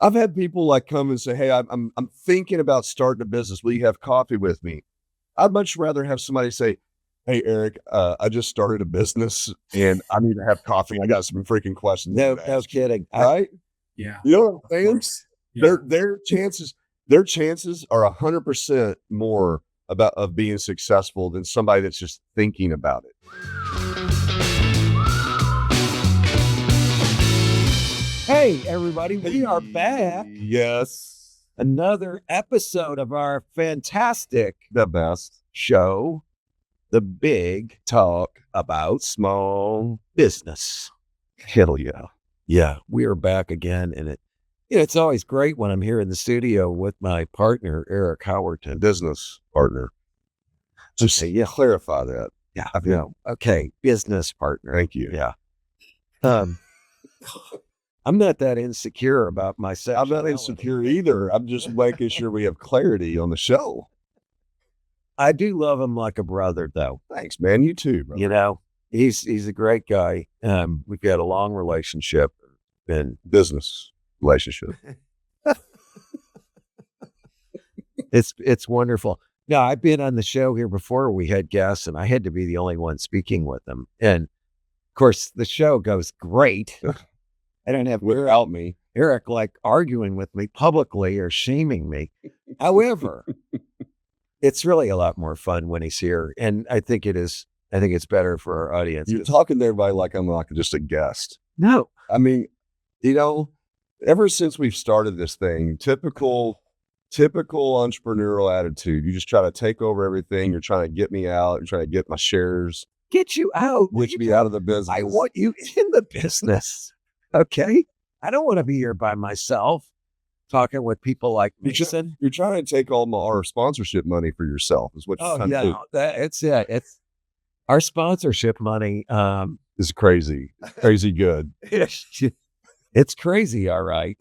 I've had people like come and say, "Hey, I'm thinking about starting a business. Will you have coffee with me?" I'd much rather have somebody say, "Hey, Eric, I just started a business and I need to have coffee. I got some freaking questions." No kidding. Right? Yeah. You know what I'm saying? Yeah. Their chances are 100% more of being successful than somebody that's just thinking about it. Hey, everybody, we are back. Yes. Another episode of our fantastic, The best show, The Big Talk About small. Business. Hell yeah. Yeah, we are back again. And it's always great when I'm here in the studio with my partner, Eric Howerton. Business partner. Just clarify that. Yeah. Okay. Business partner. Thank you. Yeah. I'm not that insecure about myself. I'm not insecure either. I'm just making sure we have clarity on the show. I do love him like a brother, though. Thanks, man. You too, brother. He's a great guy. We've got a long relationship and business relationship. It's wonderful. Now, I've been on the show here before. We had guests, and I had to be the only one speaking with them. And of course, the show goes great. I don't have without me, Eric, like arguing with me publicly or shaming me. However, it's really a lot more fun when he's here. And I think it's better for our audience. You're talking to everybody like I'm like just a guest. No. I mean, ever since we've started this thing, typical entrepreneurial attitude. You just try to take over everything. You're trying to get me out. You're trying to get my shares. Get you out. Which me out of the business. I want you in the business. Okay? I don't want to be here by myself talking with people like Mason. You're trying to take all our sponsorship money for yourself is what you're trying to do. It's our sponsorship money is crazy good. It's crazy, all right.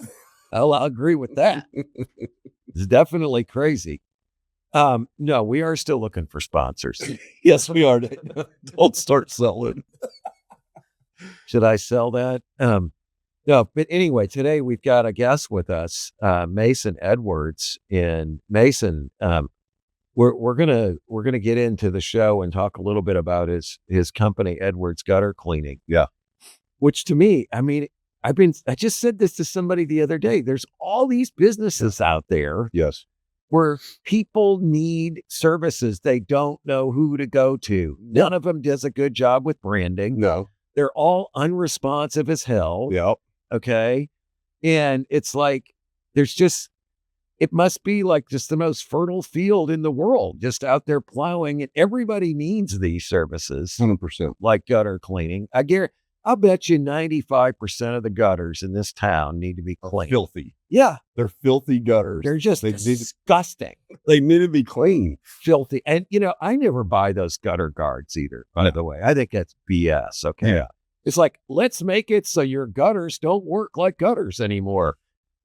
I'll agree with that. It's definitely crazy. No, we are still looking for sponsors. Yes, we are. Don't start selling. Should I sell that? No, but anyway, today we've got a guest with us, Mason Edwards. And Mason, we're gonna get into the show and talk a little bit about his company, Edwards Gutter Cleaning. Yeah, which to me, I mean, I just said this to somebody the other day. There's all these businesses out there. Yes. Where people need services. They don't know who to go to. None of them does a good job with branding. No. They're all unresponsive as hell. Yep. Okay. And it's like, it must be like just the most fertile field in the world, just out there plowing, and everybody needs these services. 100%. Like gutter cleaning. I'll bet you 95% of the gutters in this town need to be cleaned. Filthy. Yeah. They're filthy gutters. They're just disgusting. They need to be clean. Filthy. And, I never buy those gutter guards either, by the way. I think that's BS. Okay. Yeah. It's like, let's make it so your gutters don't work like gutters anymore.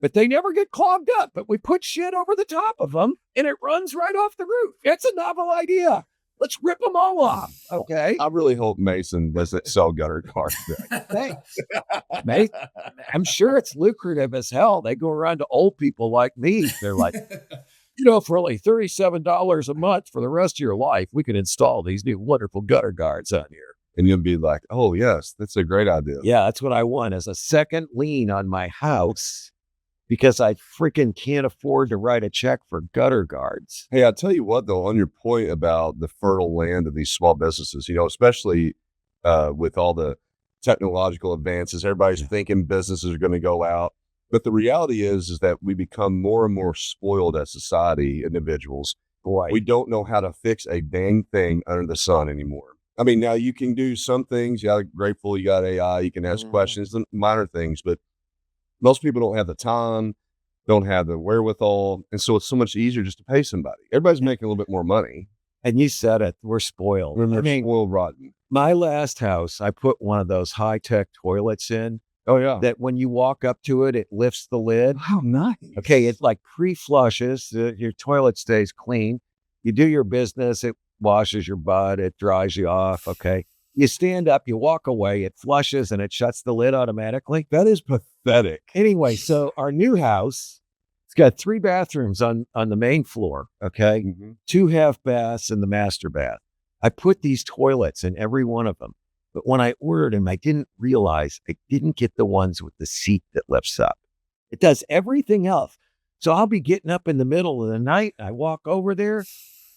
But they never get clogged up. But we put shit over the top of them and it runs right off the roof. It's a novel idea. Let's rip them all off. Okay. I really hope Mason doesn't sell gutter guards. Thanks. I'm sure it's lucrative as hell. They go around to old people like me. They're like, for only $37 a month for the rest of your life, we can install these new wonderful gutter guards on here. And you'll be like, oh, yes, that's a great idea. Yeah, that's what I want as a second lien on my house because I freaking can't afford to write a check for gutter guards. Hey, I'll tell you what, though, on your point about the fertile land of these small businesses, especially with all the technological advances, everybody's thinking businesses are going to go out. But the reality is that we become more and more spoiled as society, individuals. Boy. We don't know how to fix a dang thing under the sun anymore. I mean, now you can do some things. You got Grateful, you got AI, you can ask questions, minor things, but most people don't have the time, don't have the wherewithal. And so it's so much easier just to pay somebody. Everybody's making a little bit more money. And you said it, we're spoiled. We're spoiled rotten. My last house, I put one of those high-tech toilets in. Oh, yeah. That when you walk up to it, it lifts the lid. Oh, nice. Okay, it like pre-flushes. Your toilet stays clean. You do your business. It washes your butt. It dries you off. Okay. You stand up, you walk away, it flushes and it shuts the lid automatically. That is pathetic. Anyway, so our new house, it's got 3 bathrooms on the main floor, okay? Mm-hmm. 2 half baths and the master bath. I put these toilets in every one of them. But when I ordered them, I didn't realize I didn't get the ones with the seat that lifts up. It does everything else. So I'll be getting up in the middle of the night. I walk over there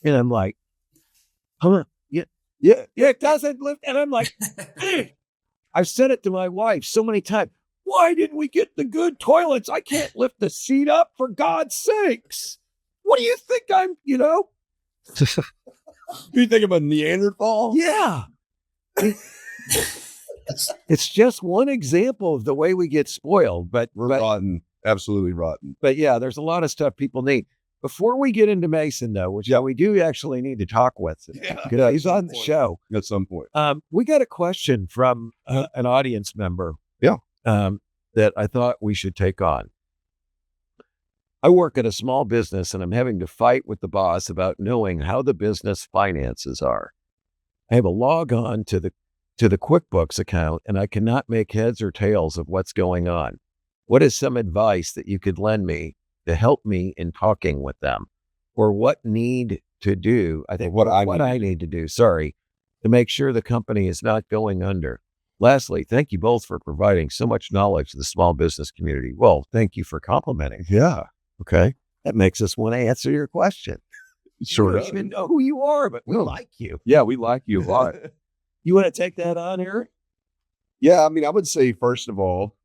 and I'm like, huh? Yeah, it doesn't lift. And I'm like, I've said it to my wife so many times. Why didn't we get the good toilets? I can't lift the seat up, for God's sakes. What do you think I'm, Do you think I'm a Neanderthal? Yeah. It's just one example of the way we get spoiled, but rotten, absolutely rotten. But yeah, there's a lot of stuff people need. Before we get into Mason, though, which we do actually need to talk with him. Yeah, he's on the show at some point. We got a question from an audience member. Yeah, that I thought we should take on. I work at a small business and I'm having to fight with the boss about knowing how the business finances are. I have a log on to the QuickBooks account and I cannot make heads or tails of what's going on. What is some advice that you could lend me to help me in talking with them, or what need to do? I think what I need to do, to make sure the company is not going under. Lastly, thank you both for providing so much knowledge to the small business community. Well, thank you for complimenting. Yeah. Okay. That makes us want to answer your question. Sure. We don't even know who you are, but we like you. Yeah, we like you a lot. You want to take that on, Eric? Yeah, I mean, I would say, first of all,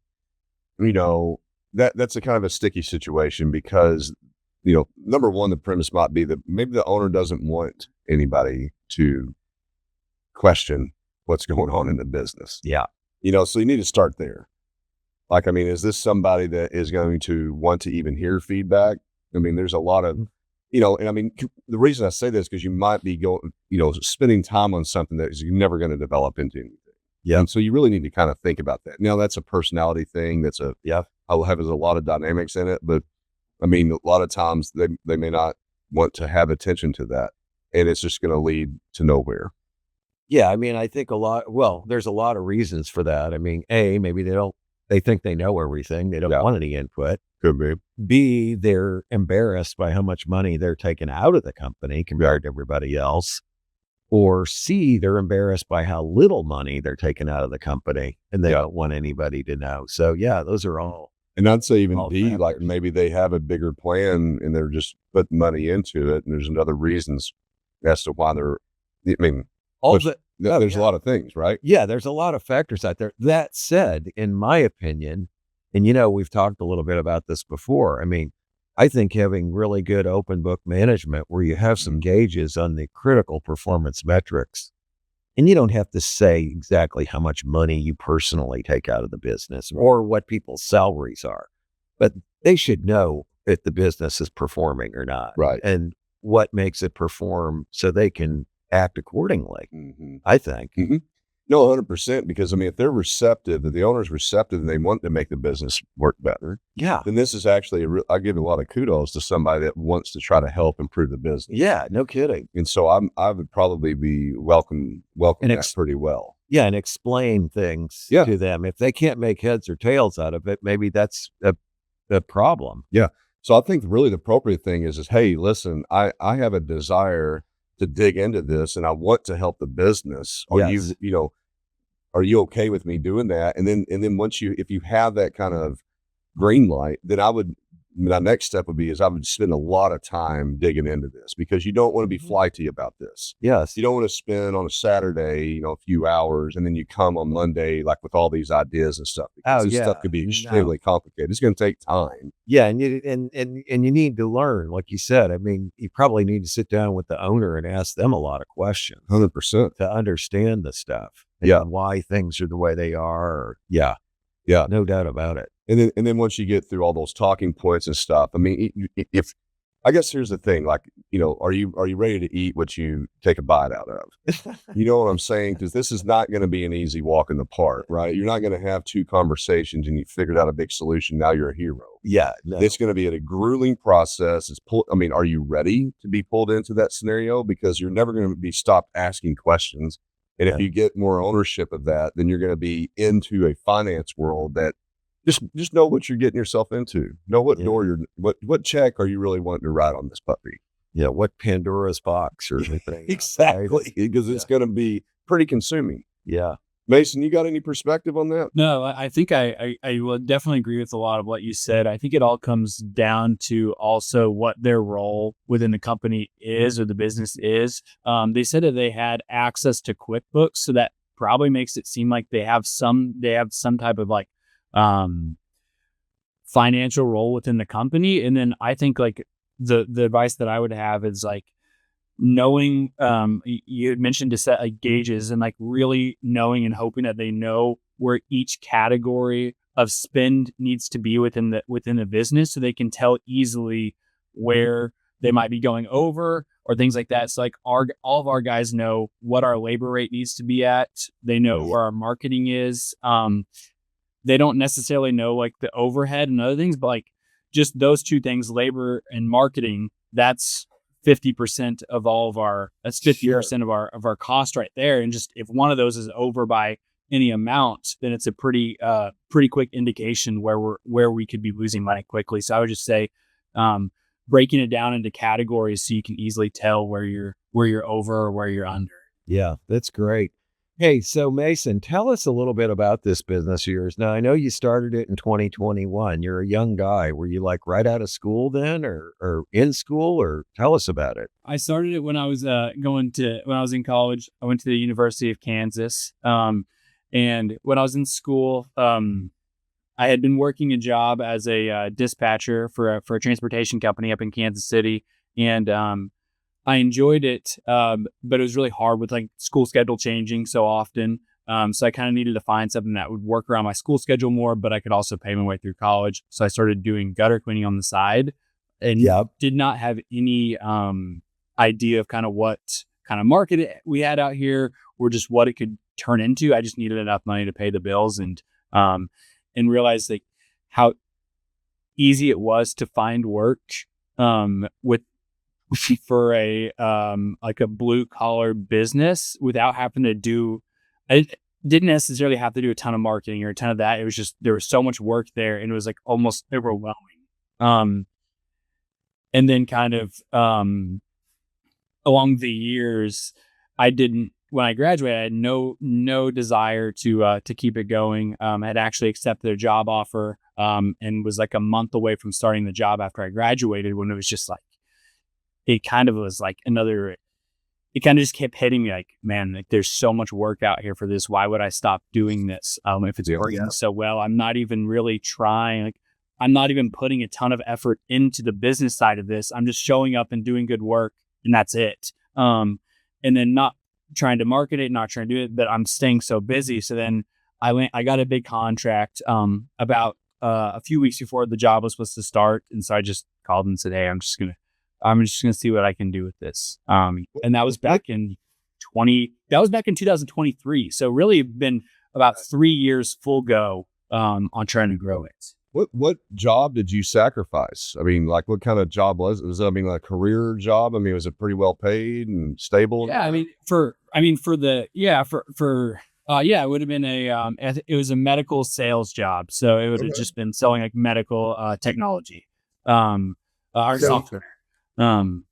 that's a kind of a sticky situation because, number one, the premise might be that maybe the owner doesn't want anybody to question what's going on in the business. Yeah. So you need to start there. Like, I mean, is this somebody that is going to want to even hear feedback? I mean, there's a lot of, and I mean, the reason I say this is because you might be spending time on something that is never going to develop into anything. Yeah. And so you really need to kind of think about that. Now, that's a personality thing. That's has a lot of dynamics in it. But I mean, a lot of times they may not want to have attention to that. And it's just going to lead to nowhere. Yeah. I mean, I think there's a lot of reasons for that. I mean, A, maybe they think they know everything. They don't want any input. Could be. B, they're embarrassed by how much money they're taking out of the company compared to everybody else. Or C, they're embarrassed by how little money they're taking out of the company and they don't want anybody to know. So yeah, those are all. And I'd say even D, factors. like maybe they have a bigger plan and they're just putting money into it. And there's other reasons as to why there's a lot of things, right? Yeah, there's a lot of factors out there. That said, in my opinion, and we've talked a little bit about this before. I mean, I think having really good open book management where you have some gauges on the critical performance metrics, and you don't have to say exactly how much money you personally take out of the business or what people's salaries are, but they should know if the business is performing or not. Right. And what makes it perform so they can act accordingly, I think. Mm-hmm. No, 100%. Because I mean, if they're receptive, if the owner's receptive and they want to make the business work better, then this is actually, I give a lot of kudos to somebody that wants to try to help improve the business. Yeah, no kidding. And so I would probably be welcome that pretty well. Yeah, and explain things to them. If they can't make heads or tails out of it, maybe that's a problem. Yeah. So I think really the appropriate thing is hey, listen, I have a desire to dig into this and I want to help the business. Are are you okay with me doing that? And then if you have that kind of green light, then my next step would be I would spend a lot of time digging into this because you don't want to be flighty about this. Yes. You don't want to spend on a Saturday, a few hours and then you come on Monday, like with all these ideas and stuff. This stuff could be extremely complicated. It's going to take time. Yeah. And you need to learn, like you said. I mean, you probably need to sit down with the owner and ask them a lot of questions. 100%. To understand the stuff. And why things are the way they are. Yeah. No doubt about it. And then once you get through all those talking points and stuff, I mean, I guess here's the thing, like, are you ready to eat what you take a bite out of? You know what I'm saying? Because this is not going to be an easy walk in the park, right? You're not going to have 2 conversations and you figured out a big solution. Now you're a hero. Yeah. No. It's going to be a grueling process. Are you ready to be pulled into that scenario? Because you're never going to be stopped asking questions. And if you get more ownership of that, then you're going to be into a finance world that just know what you're getting yourself into. Know what door what check are you really wanting to write on this puppy? Yeah. What Pandora's box or anything. Exactly. Because it's going to be pretty consuming. Yeah. Mason, you got any perspective on that? No, I think I will definitely agree with a lot of what you said. I think it all comes down to also what their role within the company is or the business is. They said that they had access to QuickBooks, so that probably makes it seem like they have some type of like financial role within the company. And then I think like the advice that I would have is like knowing, you had mentioned to set like gauges and like really knowing and hoping that they know where each category of spend needs to be within the business, so they can tell easily where they might be going over or things like that. So like all of our guys know what our labor rate needs to be at. They know where our marketing is. They don't necessarily know like the overhead and other things, but like just those two things, labor and marketing, that's 50% of all of our, that's 50% of our cost right there. And just if one of those is over by any amount, then it's a pretty quick indication where we could be losing money quickly. So I would just say, breaking it down into categories so you can easily tell where you're over or where you're under. Yeah, that's great. Hey, so Mason, tell us a little bit about this business of yours. Now, I know you started it in 2021. You're a young guy. Were you like right out of school then or in school, or tell us about it? I started it when I was when I was in college. I went to the University of Kansas. And when I was in school, I had been working a job as a dispatcher for a transportation company up in Kansas City. And I enjoyed it, but it was really hard with like school schedule changing so often. So I kind of needed to find something that would work around my school schedule more, but I could also pay my way through college. So I started doing gutter cleaning on the side and did not have any idea of kind of what kind of market we had out here or just what it could turn into. I just needed enough money to pay the bills and realized like how easy it was to find work for a like a blue collar business without having to do. I didn't necessarily have to do a ton of marketing or a ton of that. It was just there was so much work there, and it was like almost overwhelming. And then kind of along the years, when I graduated, I had no desire to keep it going. I had actually accepted a job offer and was like a month away from starting the job after I graduated, when it was just like, it kind of was like it kind of just kept hitting me like, man, like there's so much work out here for this. Why would I stop doing this? If it's working so well, I'm not even really trying. Like, I'm not even putting a ton of effort into the business side of this. I'm just showing up and doing good work, and that's it. And then not trying to market it, not trying to do it, but I'm staying so busy. So then I got a big contract about a few weeks before the job was supposed to start. And so I just called and said, hey, I'm just going to see what I can do with this. And that was back in 2023. So really been about 3 years full go on trying to grow it. What job did you sacrifice? I mean, like what kind of job was it? Was it, I mean, like a career job? I mean, was it pretty well paid and stable? Yeah. It would have been it was a medical sales job. So it would have just been selling like medical technology, our software. So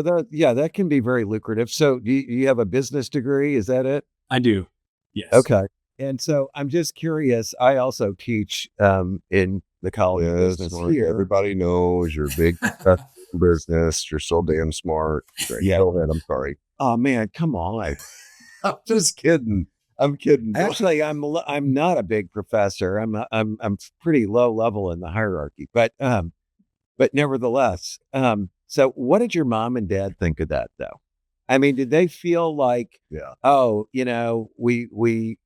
that can be very lucrative. So do you have a business degree? Is that it? I do. Yes. Okay. And so I'm just curious. I also teach in the college business here. Everybody knows you're big business. You're so damn smart. Yeah. Go ahead. I'm sorry. Oh man, come on. I'm just kidding. I'm kidding. Actually, I'm not a big professor. I'm pretty low level in the hierarchy, but nevertheless. So what did your mom and dad think of that though? I mean, did they feel like, oh, we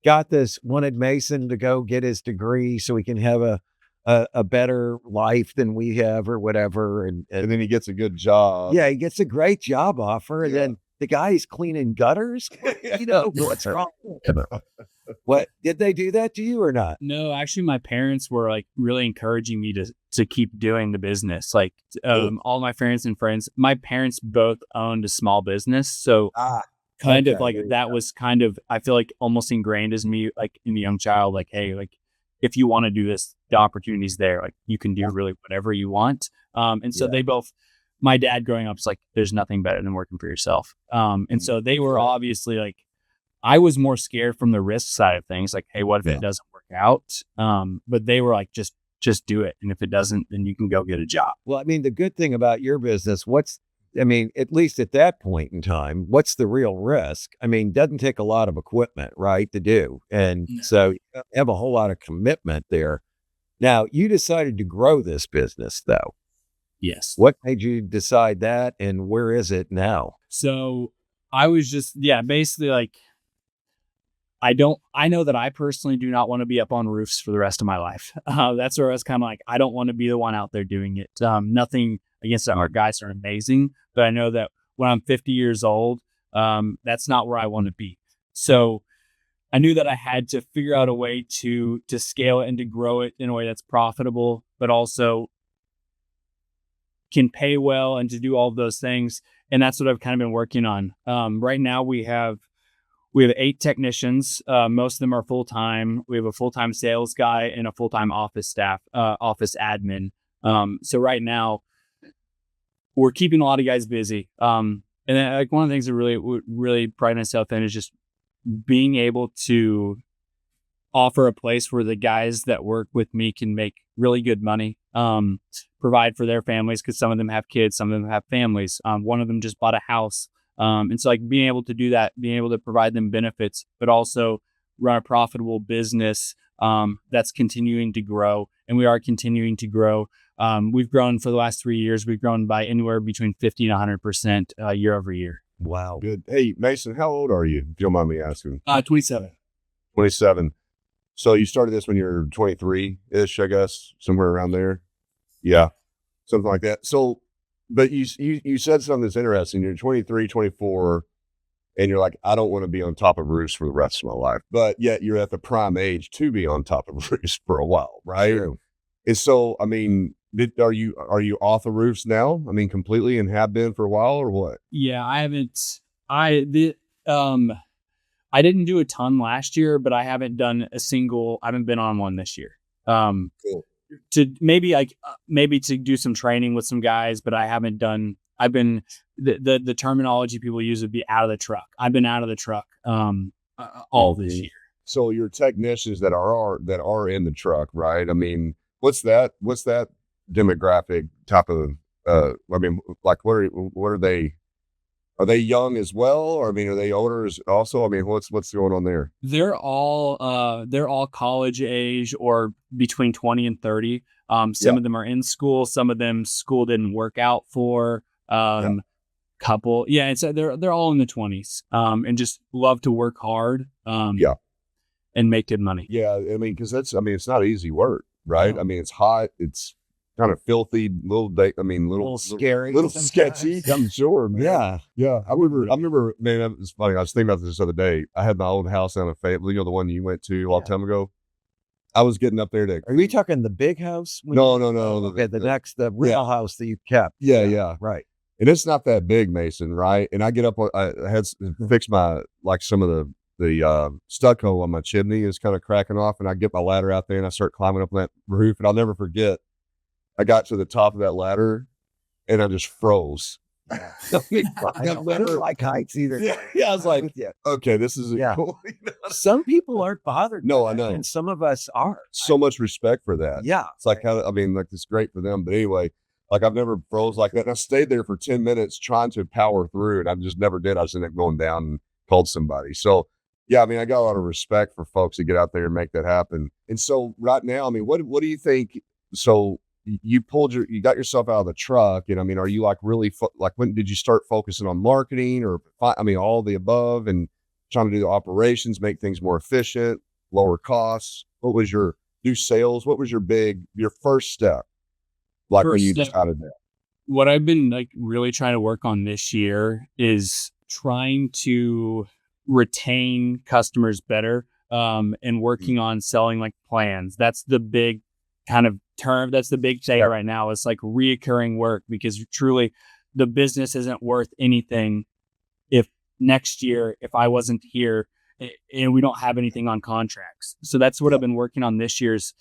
got this, wanted Mason to go get his degree so he can have a better life than we have or whatever. And then he gets a good job. Yeah, he gets a great job offer. And then the guy's cleaning gutters. What's wrong? What, did they do that to you or not? No, actually my parents were like really encouraging me keep doing the business. Like all my parents and friends, my parents both owned a small business. So kind of like that was kind of, I feel like almost ingrained as me, like in the young child, like, hey, like if you want to do this, the opportunity's there. Like you can do really whatever you want. And so they both, my dad growing up is like, there's nothing better than working for yourself. And so they were obviously like, I was more scared from the risk side of things. Like, hey, what if it doesn't work out? But they were like, just do it. And if it doesn't, then you can go get a job. Well, I mean, the good thing about your business, at least at that point in time, what's the real risk? I mean, doesn't take a lot of equipment, right, to do. And so you have a whole lot of commitment there. Now, you decided to grow this business, though. Yes. What made you decide that, and where is it now? So I was just, basically like, I know that I personally do not want to be up on roofs for the rest of my life. That's where I was kind of like, I don't want to be the one out there doing it. Nothing against that. Our guys are amazing, but I know that when I'm 50 years old, that's not where I want to be. So I knew that I had to figure out a way to scale it and to grow it in a way that's profitable, but also can pay well and to do all of those things. And that's what I've kind of been working on. Right now we have 8 technicians. Most of them are full-time. We have a full-time sales guy and a full-time office staff, office admin. So right now we're keeping a lot of guys busy. And then, like one of the things that really pride myself in is just being able to offer a place where the guys that work with me can make really good money, provide for their families, because some of them have kids, some of them have families. One of them just bought a house. And so like being able to do that, being able to provide them benefits, but also run a profitable business that's continuing to grow. And we are continuing to grow. We've grown for the last 3 years. We've grown by anywhere between 50 and 100% year over year. Wow. Good. Hey, Mason, how old are you? If you don't mind me asking. 27. 27. So you started this when you're 23-ish, I guess, somewhere around there. Yeah, something like that. So, but you said something that's interesting. You're 23, 24, and you're like, I don't want to be on top of roofs for the rest of my life. But yet you're at the prime age to be on top of roofs for a while, right? True. And so, I mean, are you off the roofs now? I mean, completely, and have been for a while, or what? Yeah, I haven't. I didn't do a ton last year, but I haven't done I haven't been on one this year. Cool. To maybe to do some training with some guys, but I've been the terminology people use would be out of the truck. I've been out of the truck all this year. So your technicians that are in the truck, right? I mean, what's that demographic type of I mean, like what are they? Are they young as well, or I mean, are they older also? I mean, what's going on there? They're all college age or between 20 and 30. Some of them are in school. Some of them school didn't work out for. Couple, and so they're all in the 20s. And just love to work hard. And make good money. Yeah, I mean, because it's not easy work, right? No. I mean, it's hot. It's kind of filthy, little scary, little sketchy. I'm sure, man. Yeah. I remember, man, it was funny. I was thinking about this the other day. I had my old house down in Fayetteville, the one you went to a long time ago. I was getting up there to. Are we talking the big house? No. Okay, the real house that you kept. Yeah. Right. And it's not that big, Mason, right? And I get up, I had fixed my, like some of the stucco on my chimney is kind of cracking off, and I get my ladder out there and I start climbing up that roof, and I'll never forget. I got to the top of that ladder and I just froze. I don't like heights either. Yeah, I was like, okay, this is cool. Some people aren't bothered. No, I know. And some of us are. So much respect for that. Yeah. It's like, it's great for them. But anyway, like I've never froze like that. And I stayed there for 10 minutes trying to power through, and I just never did. I just ended up going down and called somebody. So, yeah, I mean, I got a lot of respect for folks that get out there and make that happen. And so right now, I mean, what do you think? So, you got yourself out of the truck, and I mean, are you like really when did you start focusing on marketing, or all the above, and trying to do the operations, make things more efficient, lower costs? What was do sales? What was your first step? Like when you decided that? What I've been like really trying to work on this year is trying to retain customers better, and working on selling like plans. That's the big kind of term. That's the big thing right now. It's like reoccurring work, because truly the business isn't worth anything if next year, if I wasn't here and we don't have anything on contracts. So that's what I've been working on this year's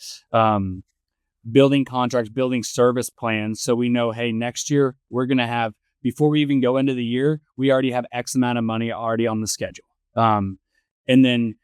building contracts, building service plans. So we know, hey, next year we're going to have, before we even go into the year, we already have X amount of money already on the schedule. And then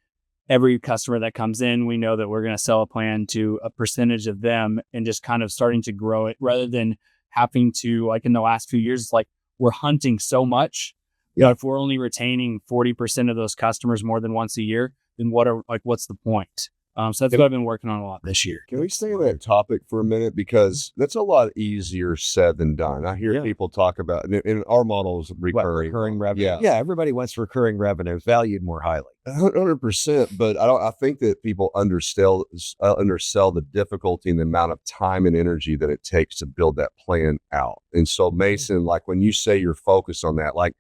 every customer that comes in, we know that we're going to sell a plan to a percentage of them, and just kind of starting to grow it, rather than having to, like in the last few years, it's like we're hunting so much. You know, if we're only retaining 40% of those customers more than once a year, then what's the point? So that's what I've been working on a lot this year. Can we stay on that topic for a minute? Because that's a lot easier said than done. I hear people talk about, and our model is recurring revenue. Yeah, everybody wants recurring revenue valued more highly. 100%. But I think that people undersell the difficulty and the amount of time and energy that it takes to build that plan out. And so, Mason, like when you say you're focused on that, like,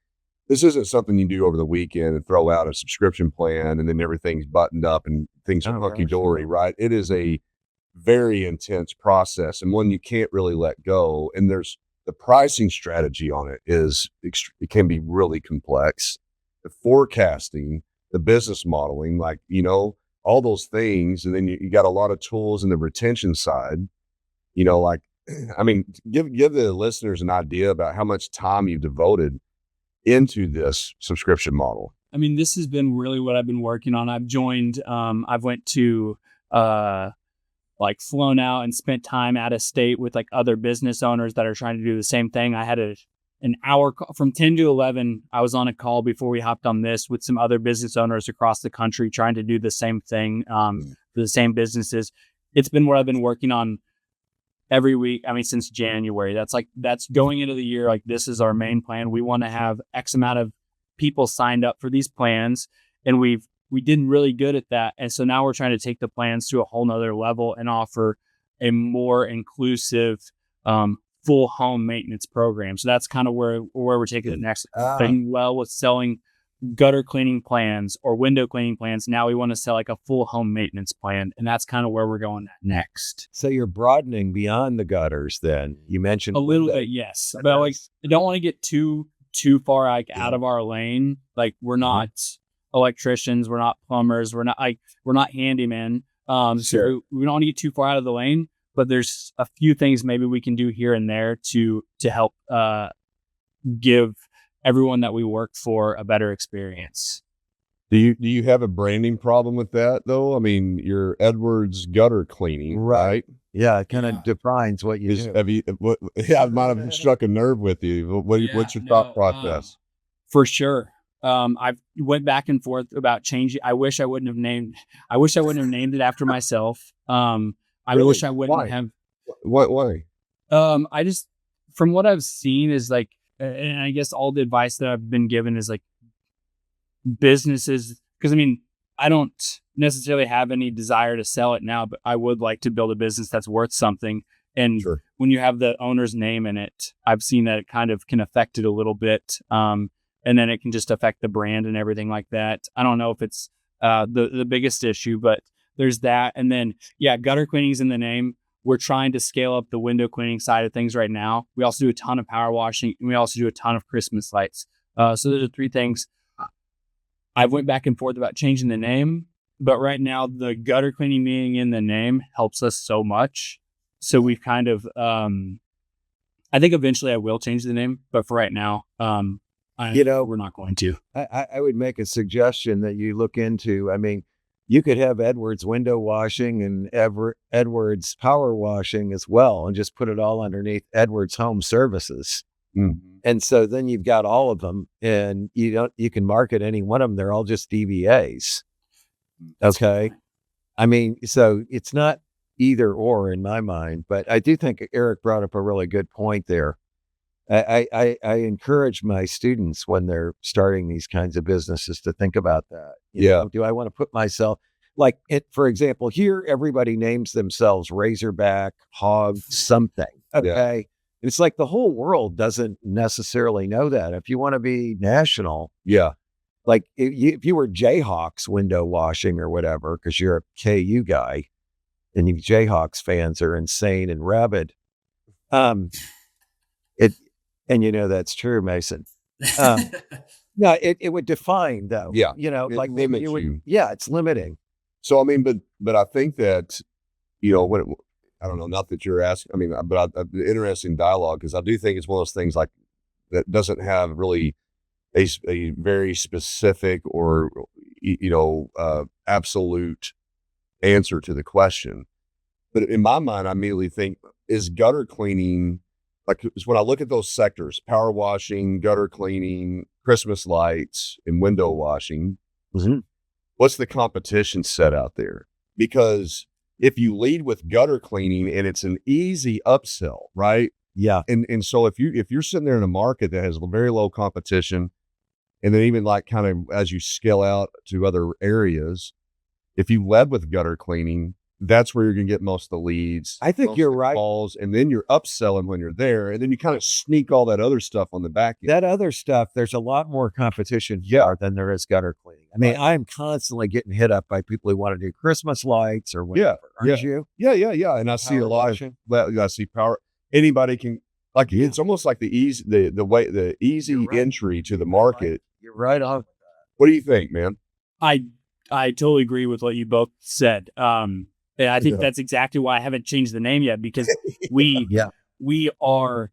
this isn't something you do over the weekend and throw out a subscription plan and then everything's buttoned up and things are hunky-dory, right? It is a very intense process, and one you can't really let go. And there's the pricing strategy on it it can be really complex. The forecasting, the business modeling, like, you know, all those things. And then you got a lot of tools in the retention side, you know, like, I mean, give the listeners an idea about how much time you've devoted into this subscription model. I mean, this has been really what I've been working on. I've joined, I've went to, like flown out and spent time out of state with like other business owners that are trying to do the same thing. I had an hour from 10 to 11. I was on a call before we hopped on this with some other business owners across the country trying to do the same thing, for the same businesses. It's been what I've been working on every week. I mean, since January. That's going into the year. Like, this is our main plan. We want to have X amount of people signed up for these plans, and we did really good at that. And so now we're trying to take the plans to a whole nother level and offer a more inclusive, full home maintenance program. So that's kind of where we're taking it next. Doing well with selling gutter cleaning plans or window cleaning plans. Now we want to sell like a full home maintenance plan, and that's kind of where we're going next. So you're broadening beyond the gutters. Then you mentioned a little bit, yes, but like I don't want to get too far like out of our lane. Like, we're not electricians, we're not plumbers, we're not handymen. So we don't want to get too far out of the lane. But there's a few things maybe we can do here and there to help give everyone that we work for a better experience. Do you have a branding problem with that though? I mean, you're Edwards Gutter Cleaning, right? Yeah, it kind of defines what you do. I might have struck a nerve with you. What's your thought process? For sure. I've went back and forth about changing. I wish I wouldn't have named it after myself. I wish I wouldn't have. Why? I just, from what I've seen is like, and I guess all the advice that I've been given is like businesses, because I mean, I don't necessarily have any desire to sell it now, but I would like to build a business that's worth something. And when you have the owner's name in it, I've seen that it kind of can affect it a little bit. And then it can just affect the brand and everything like that. I don't know if it's the biggest issue, but there's that. And then, gutter cleaning is in the name. We're trying to scale up the window cleaning side of things right now. We also do a ton of power washing, and we also do a ton of Christmas lights. So those are three things. I went back and forth about changing the name, but right now the gutter cleaning being in the name helps us so much. So we've kind of, I think eventually I will change the name, but for right now, we're not going to. I would make a suggestion that you look into. I mean, you could have Edwards window washing and Edwards power washing as well, and just put it all underneath Edwards Home Services. Mm-hmm. And so then you've got all of them, and you can market any one of them. They're all just DBAs. Okay. I mean, so it's not either or in my mind, but I do think Eric brought up a really good point there. I encourage my students when they're starting these kinds of businesses to think about that. You know, do I want to put myself, like, for example, here, everybody names themselves Razorback, Hog, something. Okay. It's like the whole world doesn't necessarily know that. If you want to be national, like if you were Jayhawks window washing or whatever, because you're a KU guy, and you Jayhawks fans are insane and rabid. It, and that's true, Mason. No, it would define though. Yeah. It like maybe you would. Yeah, it's limiting. So, I mean, but I think that, I don't know, not that you're asking, I mean, but interesting dialogue, because I do think it's one of those things like that doesn't have really a very specific or, absolute answer to the question. But in my mind, I immediately think, is gutter cleaning, like when I look at those sectors, power washing, gutter cleaning, Christmas lights, and window washing, what's the competition set out there? Because if you lead with gutter cleaning and it's an easy upsell, right? Yeah. And so if you're sitting there in a market that has very low competition, and then even like kind of as you scale out to other areas, if you led with gutter cleaning, that's where you're going to get most of the leads. I think you're right. Calls, and then you're upselling when you're there, and then you kind of sneak all that other stuff on the back end. That other stuff, there's a lot more competition than there is gutter cleaning. I mean, I'm constantly getting hit up by people who want to do Christmas lights or whatever. Aren't you? Yeah. And I see a lot of I see power. Anybody can, like, it's almost like the easy entry to the market. You're right on. What do you think, man? I totally agree with what you both said. And I think that's exactly why I haven't changed the name yet, because we are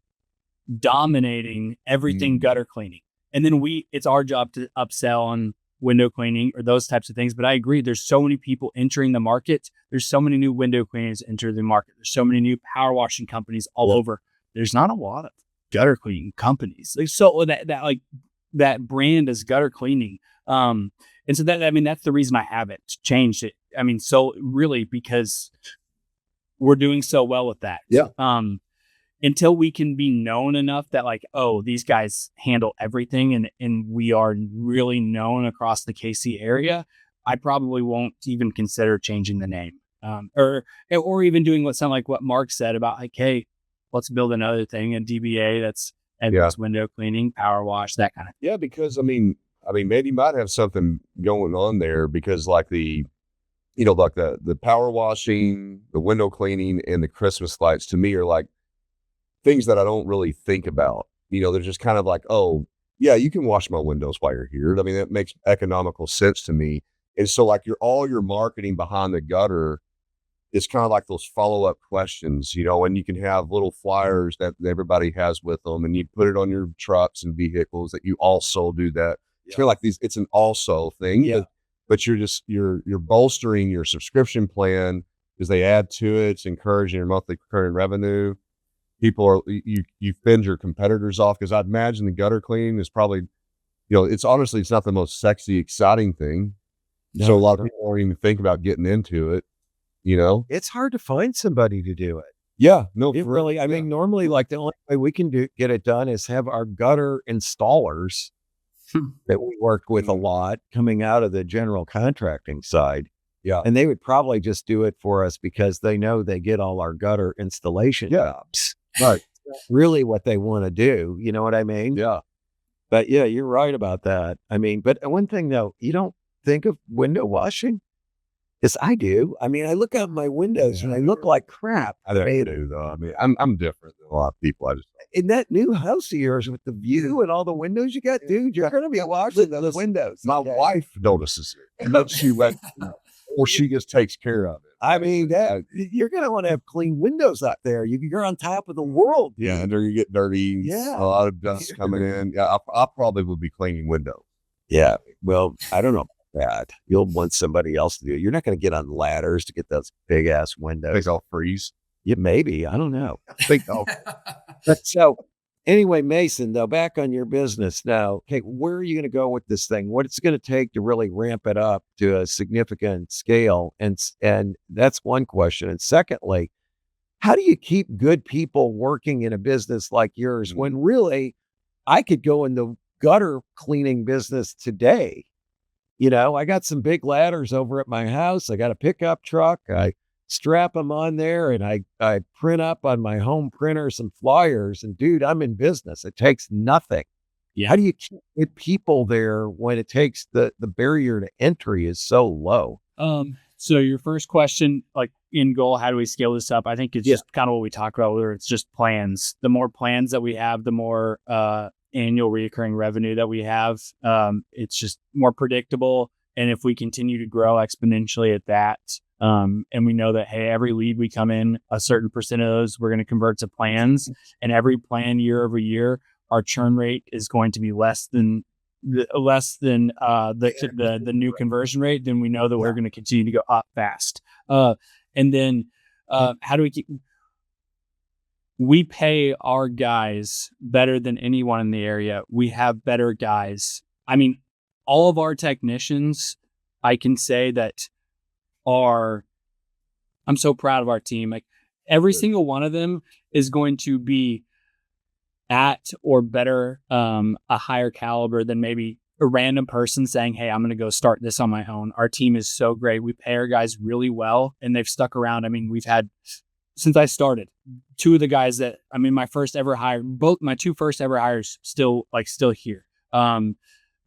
dominating everything gutter cleaning. And then it's our job to upsell on window cleaning or those types of things. But I agree, there's so many people entering the market. There's so many new window cleaners entering the market. There's so many new power washing companies all over. There's not a lot of gutter cleaning companies. So that brand is gutter cleaning. And so that's the reason I haven't changed it. I mean, so really, because we're doing so well with that. Yeah. Until we can be known enough that like, oh, these guys handle everything and we are really known across the KC area, I probably won't even consider changing the name. Or even doing what Mark said about like, hey, let's build another thing, a DBA that's window cleaning, power wash, that kind of thing. Yeah, because I mean, maybe you might have something going on there, because like the power washing, the window cleaning, and the Christmas lights to me are like things that I don't really think about. They're just kind of like, oh yeah, you can wash my windows while you're here. I mean, that makes economical sense to me. And so like all your marketing behind the gutter is kind of like those follow-up questions, and you can have little flyers that everybody has with them, and you put it on your trucks and vehicles that you also do that. It's kind of like it's an also thing, but you're bolstering your subscription plan because they add to it. It's encouraging your monthly recurring revenue. You fend your competitors off, because I'd imagine the gutter cleaning is probably, it's not the most sexy, exciting thing. No, so a lot of people don't even think about getting into it. It's hard to find somebody to do it. Yeah, no, it really. I mean, normally, like the only way we can get it done is have our gutter installers that we work with a lot coming out of the general contracting side. Yeah, and they would probably just do it for us because they know they get all our gutter installation jobs. Right. Really, what they want to do. You know what I mean? Yeah. But yeah, you're right about that. I mean, but one thing though, you don't think of window washing. Yes, I do. I mean, I look out my windows and I look like crap. I do, though. I mean, I'm different than a lot of people. In that new house of yours with the view and all the windows you got, dude, you're going to be washing those windows. My wife notices it, and then she just takes care of it. I mean, you're going to want to have clean windows out there. You're on top of the world. Yeah, and you get dirty. Yeah, a lot of dust coming in. Yeah, I probably would be cleaning windows. Yeah, well, I don't know. That you'll want somebody else to do it. You're not going to get on ladders to get those big ass windows. Think I'll freeze. Yeah, maybe. I don't know. But so anyway, Mason, though, back on your business now. Okay, where are you going to go with this thing? What it's going to take to really ramp it up to a significant scale? And that's one question. And secondly, how do you keep good people working in a business like yours when really I could go in the gutter cleaning business today? I got some big ladders over at my house. I got a pickup truck. I strap them on there and I print up on my home printer some flyers, and dude, I'm in business. It takes nothing. Yeah. How do you keep people there when it takes the barrier to entry is so low? So your first question, like end goal, how do we scale this up? I think it's just kind of what we talked about, where it's just plans. The more plans that we have, the more annual recurring revenue that we have. It's just more predictable. And if we continue to grow exponentially at that, and we know that, hey, every lead we come in, a certain percent of those we're going to convert to plans, and every plan year over year, our churn rate is going to be less than the new conversion rate, then we know that we're going to continue to go up fast. And then how do we keep? We pay our guys better than anyone in the area. We have better guys. I mean, all of our technicians, I can say that I'm so proud of our team. Like every single one of them is going to be at or better, a higher caliber than maybe a random person saying, hey, I'm going to go start this on my own. Our team is so great. We pay our guys really well, and they've stuck around. I mean, we've had, since I started, two of the guys that, I mean, my first ever hire, both my two first ever hires still here.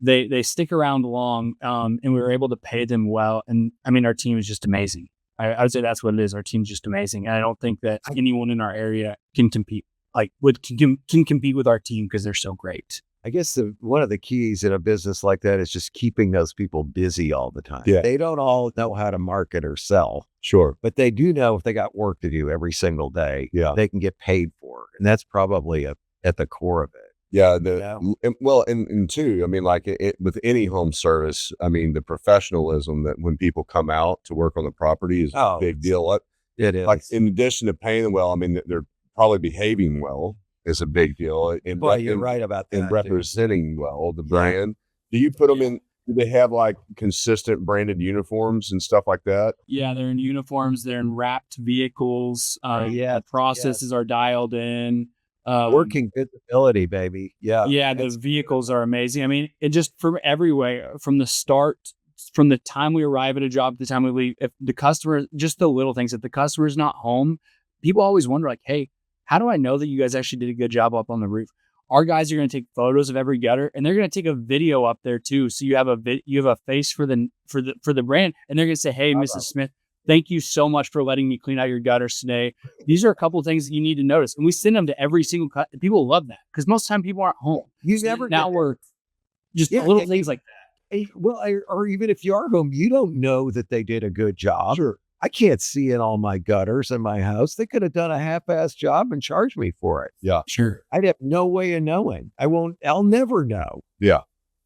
They stick around long, and we were able to pay them well. And I mean, our team is just amazing. I would say that's what it is. Our team's just amazing. And I don't think that anyone in our area can compete, can compete with our team because they're so great. I guess one of the keys in a business like that is just keeping those people busy all the time. Yeah. They don't all know how to market or sell. Sure. But they do know if they got work to do every single day, they can get paid for it. And that's probably at the core of it. Yeah. And two, I mean, like with any home service, I mean, the professionalism that when people come out to work on the property is a big deal. It is. Like in addition to paying them well, I mean, they're probably behaving well is a big deal. You're right about that. And representing well the brand. Do you put them in? Do they have like consistent branded uniforms and stuff like that? Yeah, they're in uniforms. They're in wrapped vehicles. The processes are dialed in. Working visibility, baby. Yeah, those vehicles are amazing. I mean, it just from everywhere, from the start, from the time we arrive at a job to the time we leave, if the customer, just the little things, if the customer's not home, people always wonder, like, hey, how do I know that you guys actually did a good job up on the roof? Our guys are going to take photos of every gutter, and they're going to take a video up there too. So you have a face for the brand, and they're going to say, hey, Mrs. Smith, thank you so much for letting me clean out your gutters today. These are a couple of things that you need to notice. And we send them to every single cut. People love that because most of the time people aren't home. We're just little things like that. Well, or even if you are home, you don't know that they did a good job. Sure. I can't see in all my gutters in my house. They could have done a half-assed job and charged me for it. Yeah. Sure. I'd have no way of knowing. I'll never know. Yeah.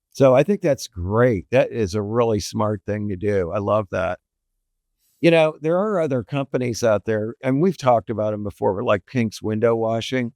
So I think that's great. That is a really smart thing to do. I love that. You know, there are other companies out there, and we've talked about them before, but like Pink's Window Washing.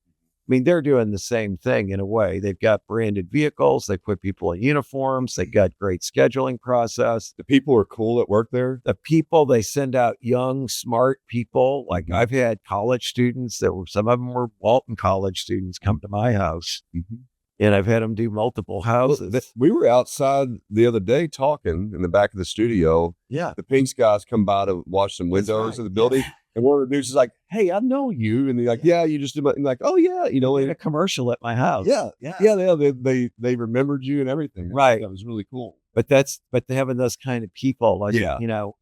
I mean, they're doing the same thing in a way. They've got branded vehicles. They put people in uniforms. They got great scheduling process. The people are cool that work there. The people, they send out young, smart people. Like I've had college students some of them were Walton college students come to my house. Mm-hmm. And I've had them do multiple houses. We were outside the other day talking in the back of the studio. Yeah. The Pinks guys come by to watch some windows of the building. Yeah. And one of the dudes is like, hey, I know you. And they're like, yeah, you just did my, and like, oh yeah. You know, a commercial at my house. Yeah. They remembered you and everything. Right. That was really cool. But having those kind of people, like, you know,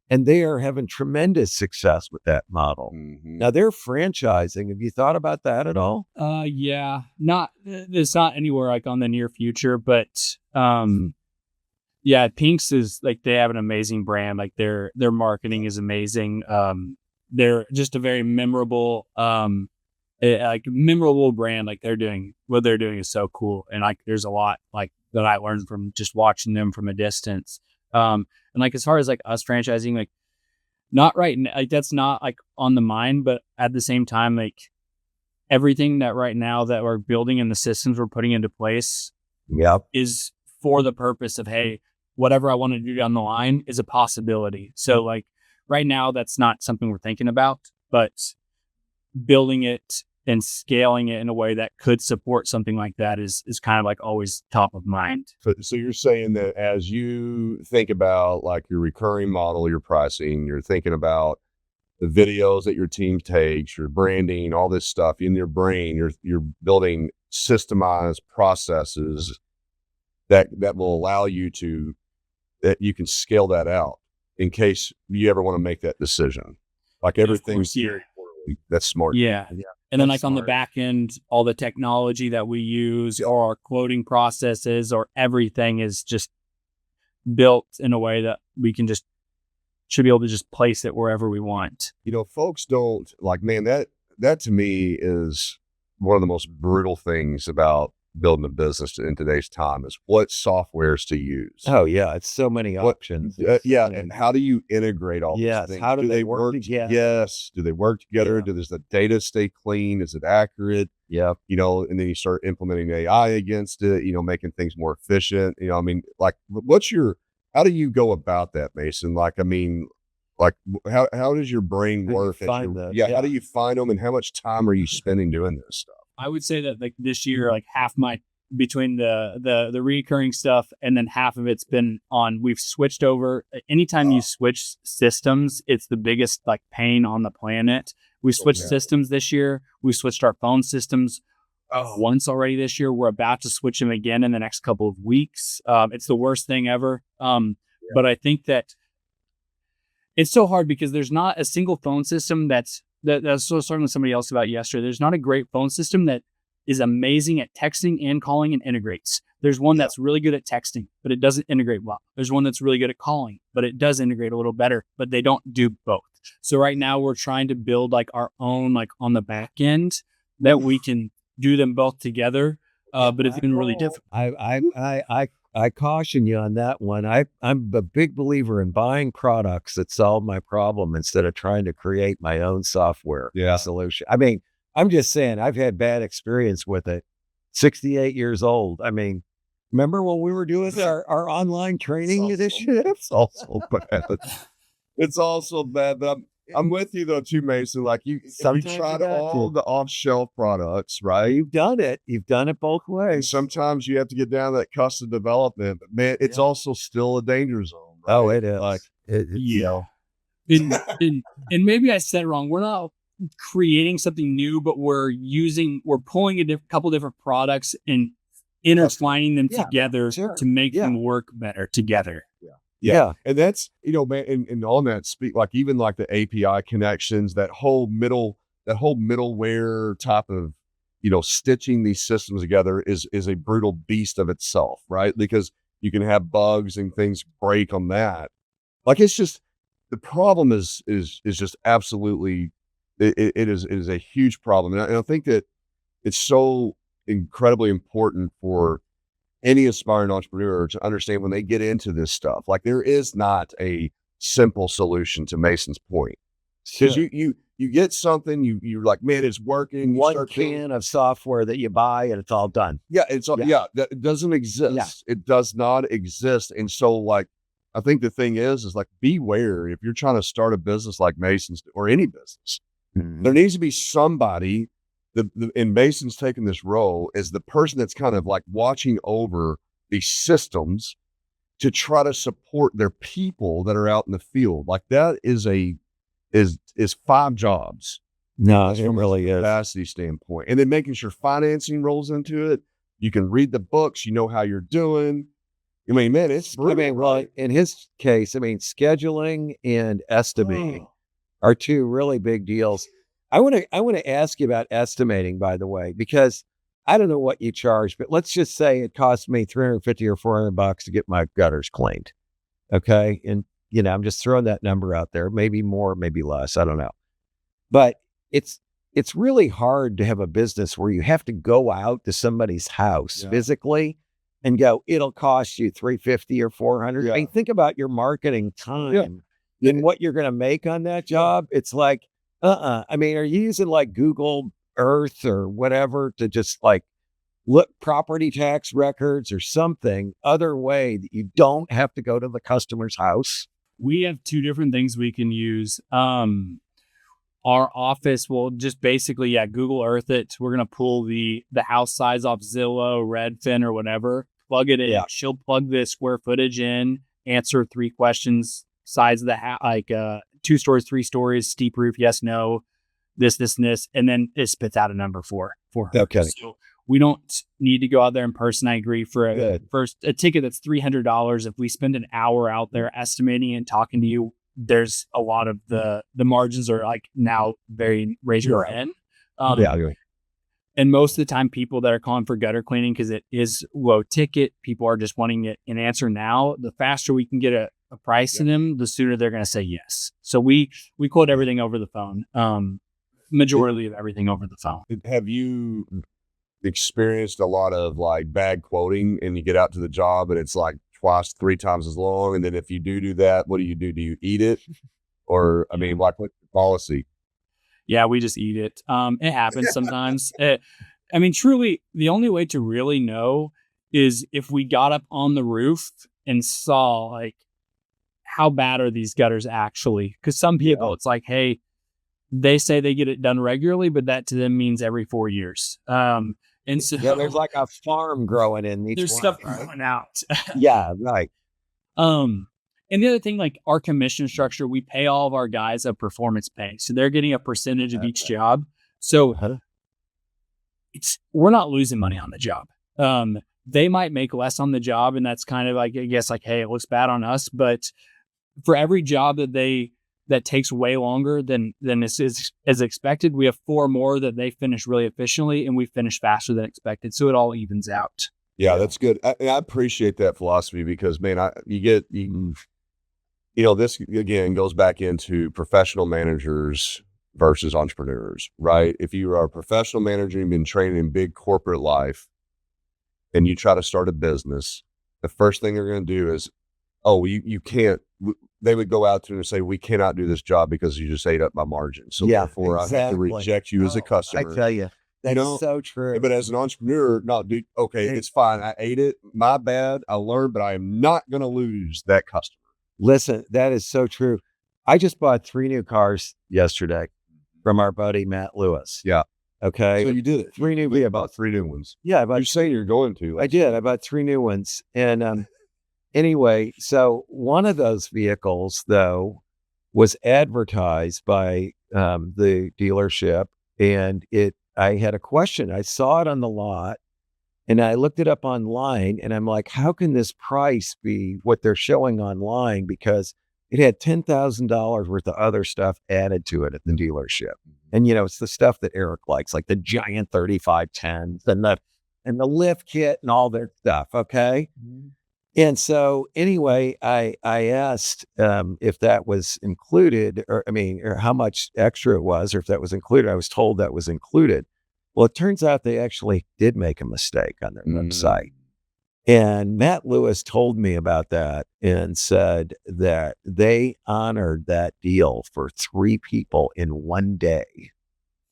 and they are having tremendous success with that model. Mm-hmm. Now they're franchising. Have you thought about that at all? Yeah, it's not anywhere like on the near future, but, yeah, Pink's is like, they have an amazing brand. Like their marketing is amazing. They're just a very memorable brand. Like what they're doing is so cool. And like, there's a lot like that I learned from just watching them from a distance. And like, as far as like us franchising, like not right now, like that's not like on the mind, but at the same time, like everything that right now that we're building and the systems we're putting into place is for the purpose of, hey, whatever I want to do down the line is a possibility. So like right now, that's not something we're thinking about, but building it and scaling it in a way that could support something like that is kind of like always top of mind. So you're saying that as you think about like your recurring model, your pricing, you're thinking about the videos that your team takes, your branding, all this stuff in your brain, you're building systemized processes that will allow you that you can scale that out in case you ever want to make that decision. Like everything's yeah. very poorly. That's smart. Yeah. And then That's like on the smart. back end, all the technology that we use or our quoting processes or everything is just built in a way that we can just should be able to just place it wherever we want. You know, folks don't like, man, that to me is one of the most brutal things about building a business in today's time is what softwares to use. Oh yeah, it's so many What- options. yeah, And and how do you integrate all Yes, these things? how do they work together? Yes. Do they work together? Yeah. Does the data stay clean? Is it accurate? yeah, You know, and then you start implementing AI against it, you know, making things more efficient. You know, I mean, like how do you go about that, Mason? Like, I mean, like how does your brain How do you work? find those? How Yeah. do you find them and how much time are you spending doing this stuff? I would say that like this year, like half my between the recurring stuff and then half of it's been on. We've switched over. Anytime you switch systems, it's the biggest like pain on the planet. We switched yeah. systems this year. We switched our phone systems once already this year. We're about to switch them again in the next couple of weeks. It's the worst thing ever. But I think that it's so hard because there's not a single phone system that's so I was talking to somebody else about yesterday. There's not a great phone system that is amazing at texting and calling and integrates. There's one that's really good at texting, but it doesn't integrate well. There's one that's really good at calling, but it does integrate a little better, but they don't do both. So right now we're trying to build like our own, like on the back end that we can do them both together. But it's been really difficult. I caution you on that one. I'm a big believer in buying products that solve my problem instead of trying to create my own software solution. I mean, I'm just saying I've had bad experience with it. 68 years old. I mean, remember when we were doing our online training initiative? It's also bad. It's also bad, but I'm with you though too, Mason. Like you Sometimes tried you got all to. the off-shelf products, right? You've done it. You've done it both ways. Sometimes you have to get down to that custom development, but man, it's also still a danger zone. Right? Oh, it is. Like, Yeah. And maybe I said it wrong. We're not creating something new, but we're pulling a couple different products and intertwining them together to make them work better together. Yeah. And that's, you know, man, and on that speak, like even like the API connections, that whole middleware type of, you know, stitching these systems together is a brutal beast of itself, right? Because you can have bugs and things break on that. Like it's just, the problem is just absolutely, it is a huge problem. And I think that it's so incredibly important for any aspiring entrepreneur to understand when they get into this stuff, like there is not a simple solution to Mason's point. Because you get something, you're like, man, it's working. One can of software that you buy and it's all done. Yeah, it doesn't exist. Yeah. It does not exist. And so like, I think the thing is like, beware if you're trying to start a business like Mason's or any business, there needs to be somebody and Mason's taking this role as the person that's kind of like watching over these systems to try to support their people that are out in the field. Like that is is 5 jobs. No, it really is. Capacity standpoint. And then making sure financing rolls into it. You can read the books, you know how you're doing. I mean, man, it's brutal, I mean, well, in his case, I mean, scheduling and estimating are two really big deals. I want to ask you about estimating, by the way, because I don't know what you charge, but let's just say it cost me $350 or $400 to get my gutters cleaned. Okay. And, you know, I'm just throwing that number out there, maybe more, maybe less. I don't know. But it's really hard to have a business where you have to go out to somebody's house physically and go, it'll cost you $350 or $400. I mean, think about your marketing time and what you're going to make on that job. It's like, I mean, are you using like Google Earth or whatever to just like look property tax records or something other way that you don't have to go to the customer's house? We have 2 different things we can use. Our office will just basically, Google Earth it. We're going to pull the house size off Zillow, Redfin, or whatever, plug it in. Yeah. She'll plug the square footage in, answer 3 questions, size of the house, like 2 stories, 3 stories, steep roof, yes, no, this, and this, and then it spits out a number for her. Okay. So we don't need to go out there in person. I agree. For a ticket that's $300, if we spend an hour out there estimating and talking to you, there's a lot of the margins are like now very razor thin. And most of the time, people that are calling for gutter cleaning because it is low ticket, people are just wanting an answer now. The faster we can get a price to them, the sooner they're going to say yes. So we quote everything over the phone. Majority of everything over the phone. Have you experienced a lot of like bad quoting and you get out to the job and it's like twice, 3 times as long? And then if you do that, what do? Do you eat it? Or, I mean, like what's the policy? Yeah, we just eat it. It happens sometimes. I mean, truly, the only way to really know is if we got up on the roof and saw like, how bad are these gutters actually? Because some people, it's like, hey, they say they get it done regularly, but that to them means every 4 years. And so there's like a farm growing in each there's one, stuff right? growing out. Yeah, right. And the other thing, like our commission structure, we pay all of our guys a performance pay. So they're getting a percentage of each job. So we're not losing money on the job. They might make less on the job. And that's kind of like, I guess like, hey, it looks bad on us. But for every job that takes way longer than this is as expected, we have 4 more that they finish really efficiently and we finish faster than expected. So it all evens out. Yeah, that's good. I appreciate that philosophy because, man, this again goes back into professional managers versus entrepreneurs, right? If you are a professional manager, you've been trained in big corporate life and you try to start a business, the first thing they're going to do is, you can't, they would go out to and say, we cannot do this job because you just ate up my margin. So therefore I have to reject you as a customer. I tell you, that's so true. But as an entrepreneur, no, dude, okay, it's fine. I ate it. My bad. I learned, but I am not going to lose that customer. Listen, that is so true. I just bought 3 new cars yesterday from our buddy Matt Lewis. Yeah. Okay. So you did it. 3 new. We bought 3 new ones. Yeah. You're saying you're going to. I did. I bought 3 new ones. And anyway, so one of those vehicles, though, was advertised by the dealership. And I had a question. I saw it on the lot. And I looked it up online and I'm like, how can this price be what they're showing online? Because it had $10,000 worth of other stuff added to it at the dealership. And, it's the stuff that Eric likes, like the giant 3510s and the lift kit and all that stuff. Okay. Mm-hmm. And so anyway, I asked if that was included or how much extra it was, or if that was included. I was told that was included. Well, it turns out they actually did make a mistake on their website. And Matt Lewis told me about that and said that they honored that deal for 3 people in 1 day,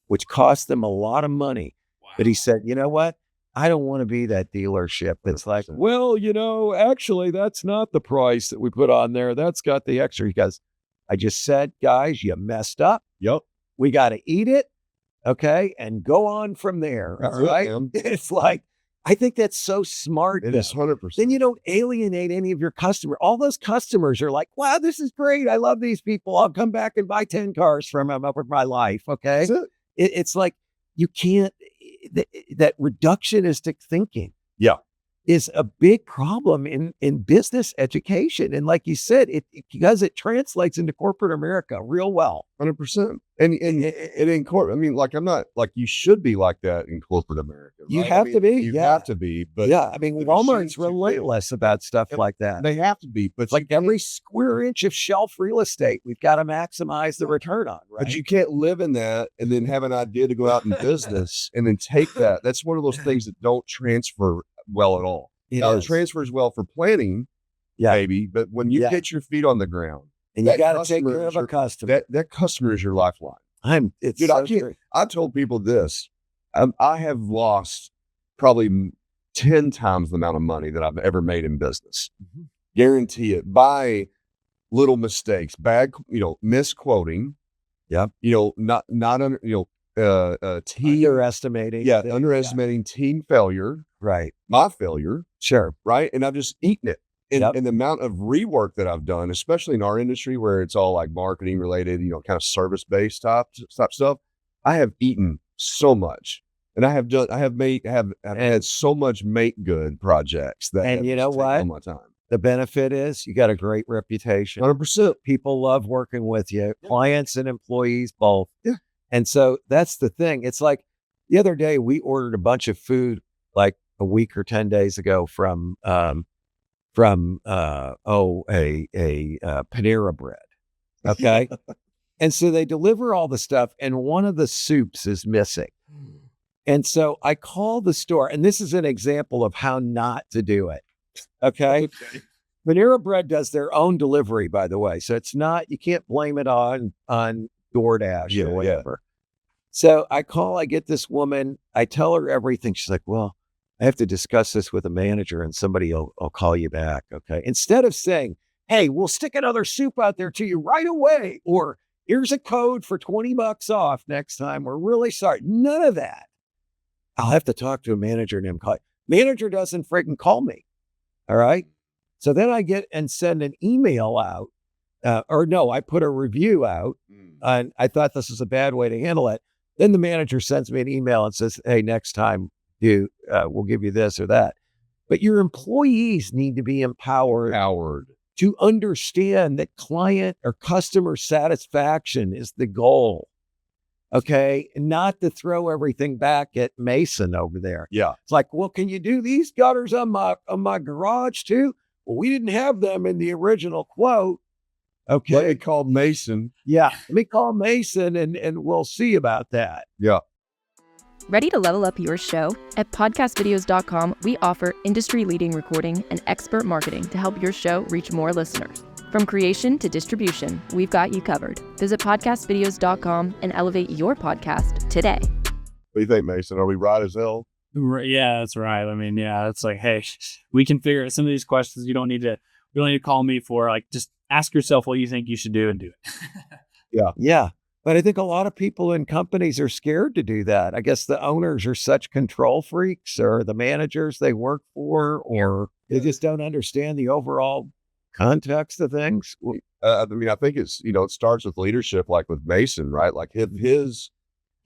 which cost them a lot of money. Wow. But he said, you know what? I don't want to be that dealership that's like, well, actually, that's not the price that we put on there. That's got the extra. He goes, I just said, guys, you messed up. Yep. We got to eat it. Okay. And go on from there. That's all right. It's like, I think that's so smart. It is 100%. Then you don't alienate any of your customers. All those customers are like, wow, this is great. I love these people. I'll come back and buy 10 cars from them over my life. Okay. It's like, you can't, that reductionistic thinking. Yeah. Is a big problem in business education. And like you said, because it translates into corporate America real well. 100%. And in corporate, like I'm not like you should be like that in corporate America. Right? You have to be. You have to be. But Walmart's relentless about stuff like that. They have to be. But it's like every square inch of shelf real estate, we've got to maximize the return on, right? But you can't live in that and then have an idea to go out in business and then take that. That's one of those things that don't transfer well at all. It transfers well for planning, maybe, but when you get your feet on the ground, and you got to take care of a customer. That customer is your lifeline. I told people this. I have lost probably 10 times the amount of money that I've ever made in business. Mm-hmm. Guarantee it by little mistakes, bad, misquoting. Yeah. Not underestimating. Yeah. Underestimating team failure. Right. My failure. Sure. Right. And I've just eaten it. And the amount of rework that I've done, especially in our industry where it's all like marketing related, kind of service based type stuff, I have eaten so much. And I have had so much make good projects that and you know what? All my time. the benefit is you got a great reputation. 100%. People love working with you, clients and employees both. Yeah. And so that's the thing. It's like the other day we ordered a bunch of food like a week or 10 days ago from Panera Bread. Okay. And so they deliver all the stuff and one of the soups is missing. And so I call the store, and this is an example of how not to do it. Okay. Panera Bread does their own delivery, by the way. So it's not, you can't blame it on DoorDash or whatever. So I get this woman, I tell her everything. She's like, well, I have to discuss this with a manager and somebody will call you back. Okay. Instead of saying, hey, we'll stick another soup out there to you right away, or here's a code for $20 off next time. We're really sorry. None of that. I'll have to talk to a manager and him call. Manager doesn't freaking call me. All right. So then I get and send an email out, I put a review out, and I thought this was a bad way to handle it. Then the manager sends me an email and says, hey, next time we'll give you this or that. But your employees need to be empowered to understand that client or customer satisfaction is the goal. Okay. Not to throw everything back at Mason over there. Yeah. It's like, well, can you do these gutters on my garage too? Well, we didn't have them in the original quote. Okay. Let me call Mason. Yeah. Let me call Mason and we'll see about that. Yeah. Ready to level up your show? At podcastvideos.com, we offer industry-leading recording and expert marketing to help your show reach more listeners. From creation to distribution, we've got you covered. Visit podcastvideos.com and elevate your podcast today. What do you think, Mason? Are we right as hell? Yeah, that's right. I mean, yeah, it's like, hey, we can figure out some of these questions. You don't need to call me for. Like, just ask yourself what you think you should do and do it. Yeah. Yeah. But I think a lot of people in companies are scared to do that. I guess the owners are such control freaks, or the managers they work for, or they just don't understand the overall context of things. I mean, I think it's, it starts with leadership, like with Mason, right? Like his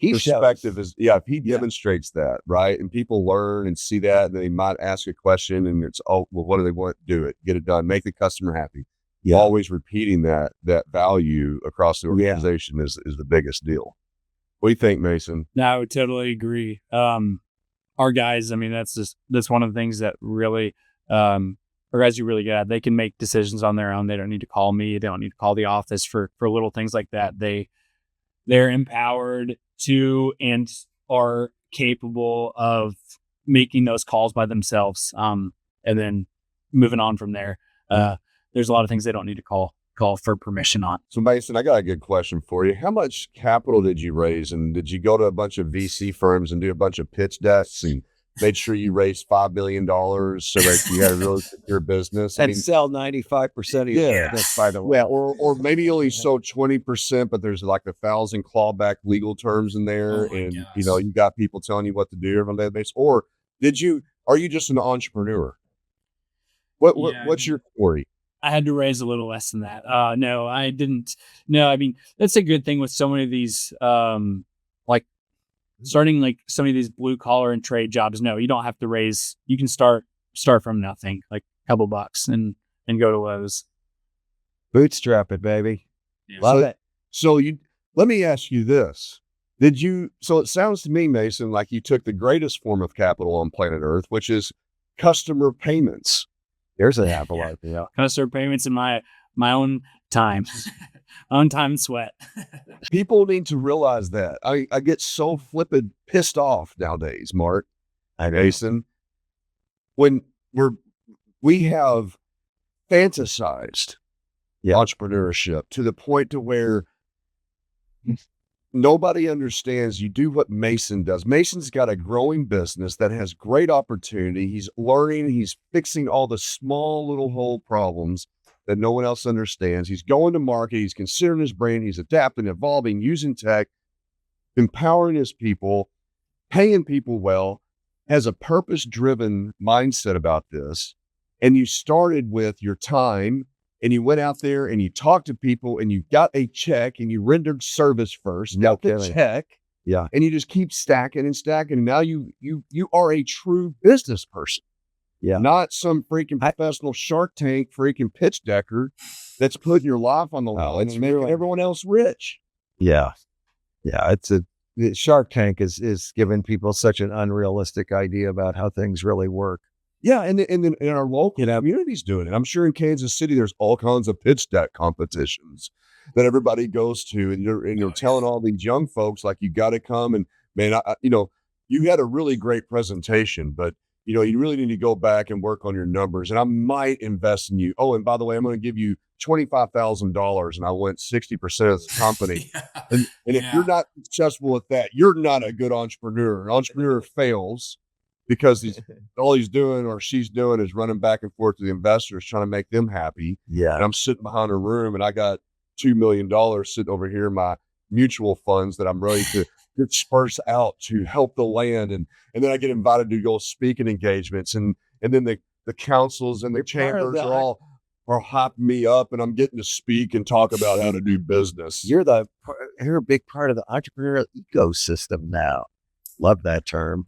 perspective is, if he demonstrates that, right? And people learn and see that, and they might ask a question and it's, well, what do they want? Do it, get it done, make the customer happy. Yeah. Always repeating that value across the organization is the biggest deal. What do you think, Mason? No, I would totally agree. Our guys, I mean, that's one of the things that really, our guys are really good at. They can make decisions on their own. They don't need to call me. They don't need to call the office for little things like that. They're empowered to and are capable of making those calls by themselves. And then moving on from there. There's a lot of things they don't need to call for permission on. So Mason, I got a good question for you. How much capital did you raise? And did you go to a bunch of VC firms and do a bunch of pitch decks and made sure you raised $5 billion so that you had a really secure business? And sell 95% of your business, by the way. Well, or maybe you only sold 20%, but there's like 1,000 clawback legal terms in there. And, you got people telling you what to do on that basis. Or are you just an entrepreneur? What's your story? I had to raise a little less than that. No, I didn't. No, I mean, that's a good thing with so many of these, like starting like some of these blue collar and trade jobs. No, you don't have to raise. You can start from nothing, like a couple bucks and go to Lowe's. Bootstrap it, baby. Yeah. Love it. So let me ask you this. So it sounds to me, Mason, like you took the greatest form of capital on planet Earth, which is customer payments. There's an apple out there. Customer payments in my own time, my own time and sweat. People need to realize that. I get so flippin' pissed off nowadays, Mark and Mason, when we have fantasized entrepreneurship to the point to where nobody understands. You do what Mason does. Mason's got a growing business that has great opportunity. He's learning. He's fixing all the small little hole problems that no one else understands. He's going to market. He's considering his brain. He's adapting, evolving, using tech, empowering his people, paying people well, has a purpose-driven mindset about this. And you started with your time, and you went out there and you talked to people and you got a check and you rendered service first, got the check. And you just keep stacking and stacking. And now you are a true business person. Yeah. not some freaking professional Shark Tank freaking pitch decker that's putting your life on the line and making everyone else rich. Yeah. Yeah. Shark Tank is giving people such an unrealistic idea about how things really work. Yeah, and then in our local communities doing it. I'm sure in Kansas City there's all kinds of pitch deck competitions that everybody goes to, and you're telling all these young folks like you got to come and man, you had a really great presentation, but you really need to go back and work on your numbers, and I might invest in you. Oh, and by the way, I'm going to give you $25,000, and I want 60% of the company. And if you're not successful at that, you're not a good entrepreneur. An entrepreneur fails because all he's doing or she's doing is running back and forth to the investors, trying to make them happy. Yeah. And I'm sitting behind a room and I got $2 million sitting over here in my mutual funds that I'm ready to disperse out to help the land. And then I get invited to go speaking engagements. And then the councils and the chambers are hyping me up, and I'm getting to speak and talk about how to do business. You're a big part of the entrepreneurial ecosystem now. Love that term.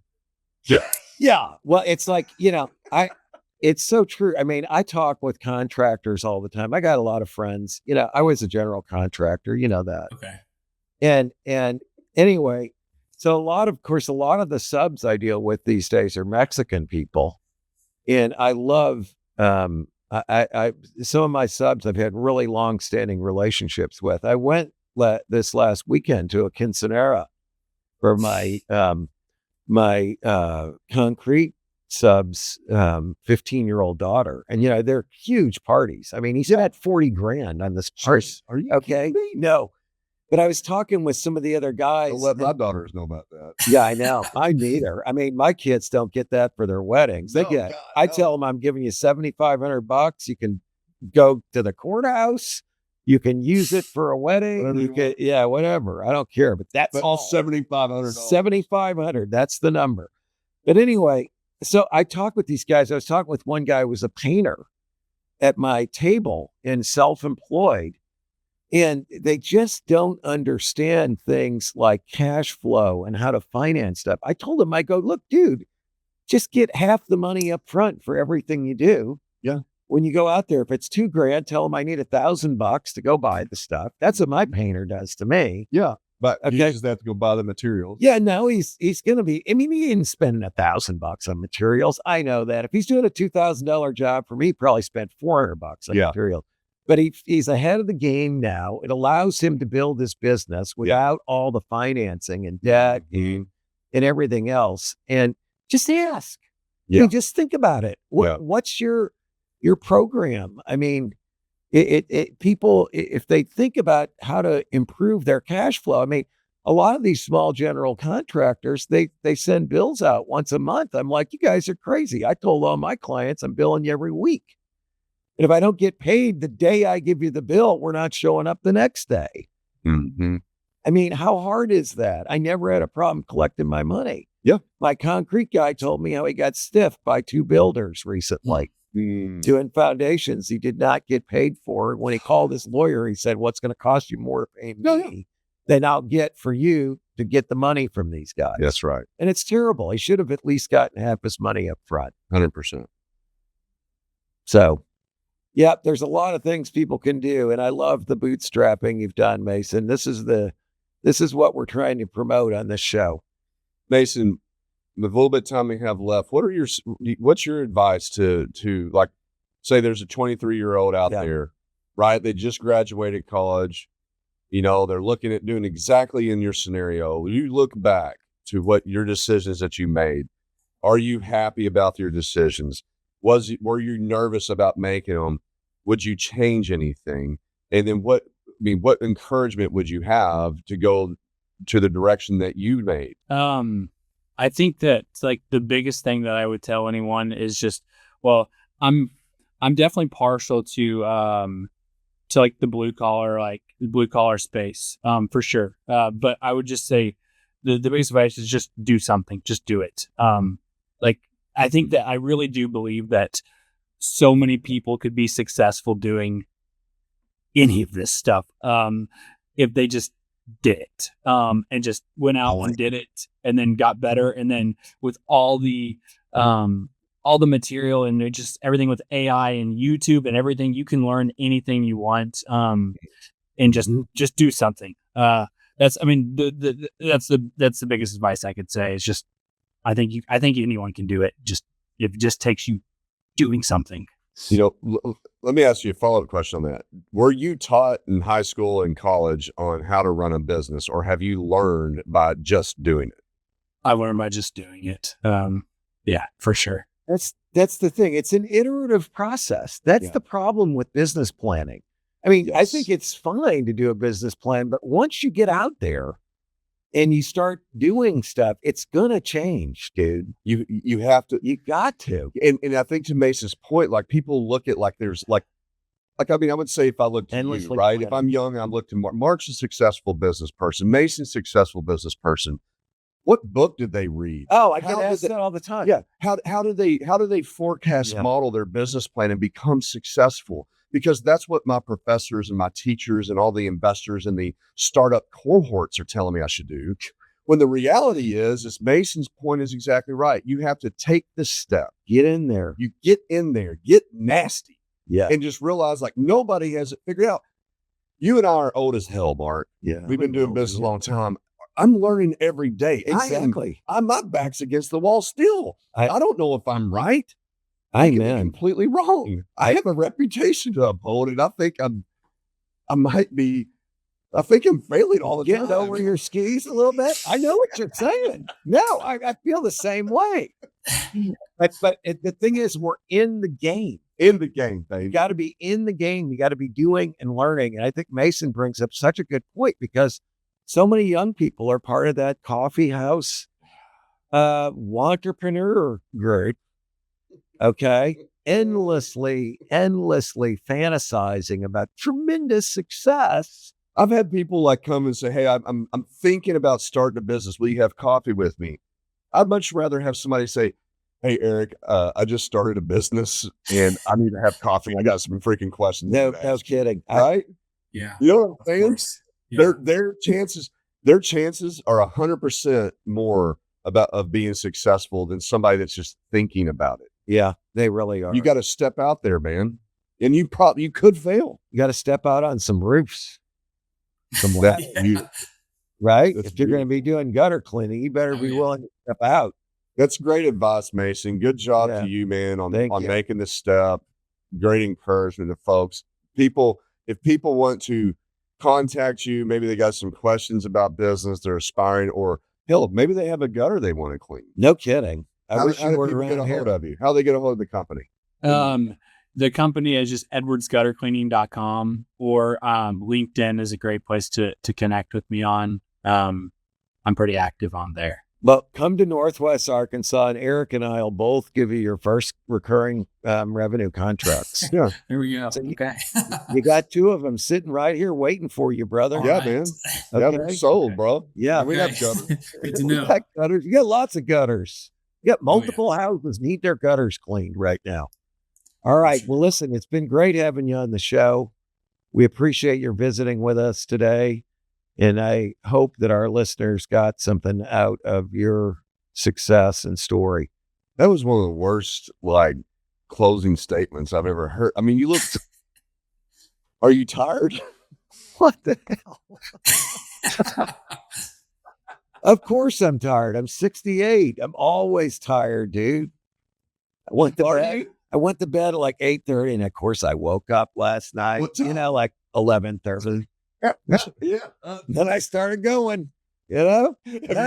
Yeah. Yeah. Well, it's like, it's so true. I mean, I talk with contractors all the time. I got a lot of friends. I was a general contractor, that. Okay. And anyway, so a lot of the subs I deal with these days are Mexican people. And I love, I some of my subs I've had really long-standing relationships with. I went this last weekend to a quinceanera for my concrete subs 15-year-old daughter, and they're huge parties. I mean, he spent $40,000 on this party. Are you okay? No, but I was talking with some of the other guys. Don't let my daughters know about that. Yeah, I know. I neither. I mean, my kids don't get that for their weddings. I tell them I'm giving you $7,500. You can go to the courthouse. You can use it for a wedding. Whatever. I don't care. But that's all $7,500. $7,500. That's the number. But anyway, so I talked with these guys. I was talking with one guy who was a painter at my table and self-employed. And they just don't understand things like cash flow and how to finance stuff. I told him, I go, look, dude, just get half the money up front for everything you do. Yeah. When you go out there, if it's $2,000, tell them I need $1,000 to go buy the stuff. That's what my painter does to me. Yeah. But you just have to go buy the materials. Yeah, no, he's going to be, he didn't spend $1,000 on materials. I know that. If he's doing a $2,000 job for me, he probably spent $400 on materials. But he's ahead of the game now. It allows him to build his business without all the financing and debt and everything else. And just ask. Yeah. I mean, just think about it. What's your program? I mean, people, if they think about how to improve their cash flow, I mean, a lot of these small general contractors, they send bills out once a month. I'm like, you guys are crazy. I told all my clients I'm billing you every week. And if I don't get paid the day I give you the bill, we're not showing up the next day. Mm-hmm. I mean, how hard is that? I never had a problem collecting my money. Yeah. My concrete guy told me how he got stiffed by 2 builders recently doing foundations he did not get paid for. When he called his lawyer, he said, what's going to cost you more to pay me than I'll get for you to get the money from these guys? That's right. And it's terrible. He should have at least gotten half his money up front. 100%. So, yeah, there's a lot of things people can do. And I love the bootstrapping you've done, Mason. This is what we're trying to promote on this show. Mason, with a little bit of time we have left, what's your advice to like, say there's a 23-year-old out there, right? They just graduated college. They're looking at doing exactly in your scenario. You look back to what your decisions that you made. Are you happy about your decisions? Were you nervous about making them? Would you change anything? And then what encouragement would you have to go to the direction that you made? I think that like the biggest thing that I would tell anyone is just, I'm definitely partial to like the blue collar space, for sure. But I would just say the biggest advice is just do something, just do it. I think that I really do believe that so many people could be successful doing any of this stuff if they just did it and just went out and did it and then got better. And then with all the all the material and just everything with AI and YouTube and everything. You can learn anything you want, and just do something. That's that's the biggest advice I could say. Is just I think anyone can do it. It just takes you doing something. Let me ask you a follow-up question on that. Were you taught in high school and college on how to run a business, or have you learned by just doing it? I learned by just doing it. Yeah, for sure. That's the thing. It's an iterative process. That's the problem with business planning. I mean, I think it's fine to do a business plan, but once you get out there and you start doing stuff, it's gonna change, dude. You have to. You got to. And I think to Mason's point, like people look at like there's like I mean, I would say if I looked at you, right? Planning. If I'm young, I'm looking at Mark's a successful business person. Mason's a successful business person. What book did they read? Oh, I get asked that all the time. Yeah. How do they forecast model their business plan and become successful? Because that's what my professors and my teachers and all the investors and the startup cohorts are telling me I should do. When the reality is Mason's point is exactly right. You have to take the step. Get in there. You get in there, get nasty. Yeah. And just realize like nobody has it figured out. You and I are old as hell, Mark. Yeah. We've been doing business a long time. I'm learning every day. Exactly. My back's against the wall still. I don't know if I'm right. I could be Amen. completely wrong. I have a reputation to uphold, and I think I'm failing all the time. Get over your skis a little bit. I know what you're saying. No, I feel the same way. But the thing is, we're in the game. In the game, baby. You got to be in the game. You got to be doing and learning. And I think Mason brings up such a good point because so many young people are part of that coffee house entrepreneur group. Okay. Endlessly fantasizing about tremendous success. I've had people like come and say, hey, I'm thinking about starting a business. Will you have coffee with me? I'd much rather have somebody say, hey, Eric, I just started a business and I need to have coffee. I got some freaking questions. No kidding. Right? Yeah. You know what I'm saying? Yeah. Their chances are 100% more of being successful than somebody that's just thinking about it. Yeah, they really are. You got to step out there, man. And you could fail. You got to step out on some roofs. Right? If you're going to be doing gutter cleaning, you better be willing to step out. That's great advice, Mason. Good job to you, man, on making this step. Great encouragement to folks. If people want to contact you, maybe they got some questions about business, they're aspiring, or hell, maybe they have a gutter they want to clean. No kidding. How do people get a hold of you? How do they get a hold of the company? The company is just edwardsguttercleaning.com, or LinkedIn is a great place to connect with me on. I'm pretty active on there. But come to Northwest Arkansas, and Eric and I will both give you your first recurring revenue contracts. Yeah. There we go. So okay. You got two of them sitting right here waiting for you, brother. Yeah, man. Yeah, they're sold, bro. Yeah. We have gutters. Good to know. You got gutters. You got lots of gutters. You got multiple houses need their gutters cleaned right now. All right. Well, listen, it's been great having you on the show. We appreciate your visiting with us today. And I hope that our listeners got something out of your success and story. That was one of the worst, closing statements I've ever heard. I mean, are you tired? What the hell? Of course I'm tired. I'm 68. I'm always tired, dude. I went to bed at like 8:30, and of course I woke up last night, like 11:30. Yeah. Then I started going, I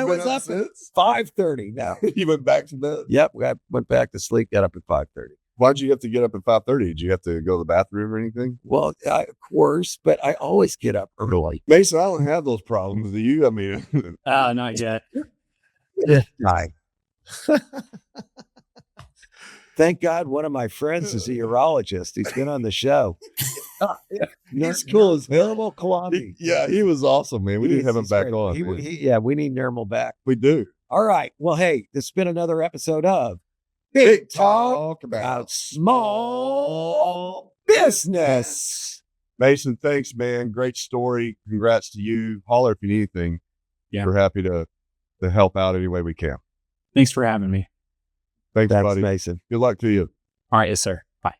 was up at 5:30 now. You went back to bed? Yep. I went back to sleep, got up at 5:30. Why'd you have to get up at 5:30? Did you have to go to the bathroom or anything? Well, of course, but I always get up early. Mason, I don't have those problems. Do you? I mean, not yet. Right. Thank God one of my friends is a urologist. He's been on the show. He's cool as hell. Normal Kalani. Yeah, he was awesome, man. We need to have him back great. on. We need Normal back. We do. All right. Well, hey, this has been another episode of Big Talk about Small Business. Mason, thanks, man. Great story. Congrats to you. Holler if you need anything. Yeah. We're happy to help out any way we can. Thanks for having me. Thanks, Thanks, buddy. Mason. Good luck to you. All right. Yes, sir. Bye.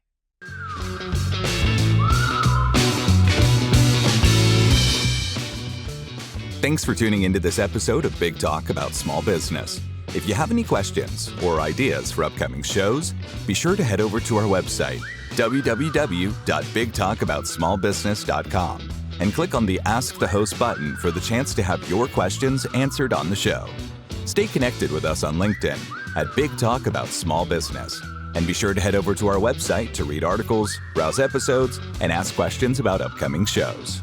Thanks for tuning into this episode of Big Talk About Small Business. If you have any questions or ideas for upcoming shows, be sure to head over to our website, www.bigtalkaboutsmallbusiness.com, and click on the Ask the Host button for the chance to have your questions answered on the show. Stay connected with us on LinkedIn at Big Talk About Small Business. And be sure to head over to our website to read articles, browse episodes, and ask questions about upcoming shows.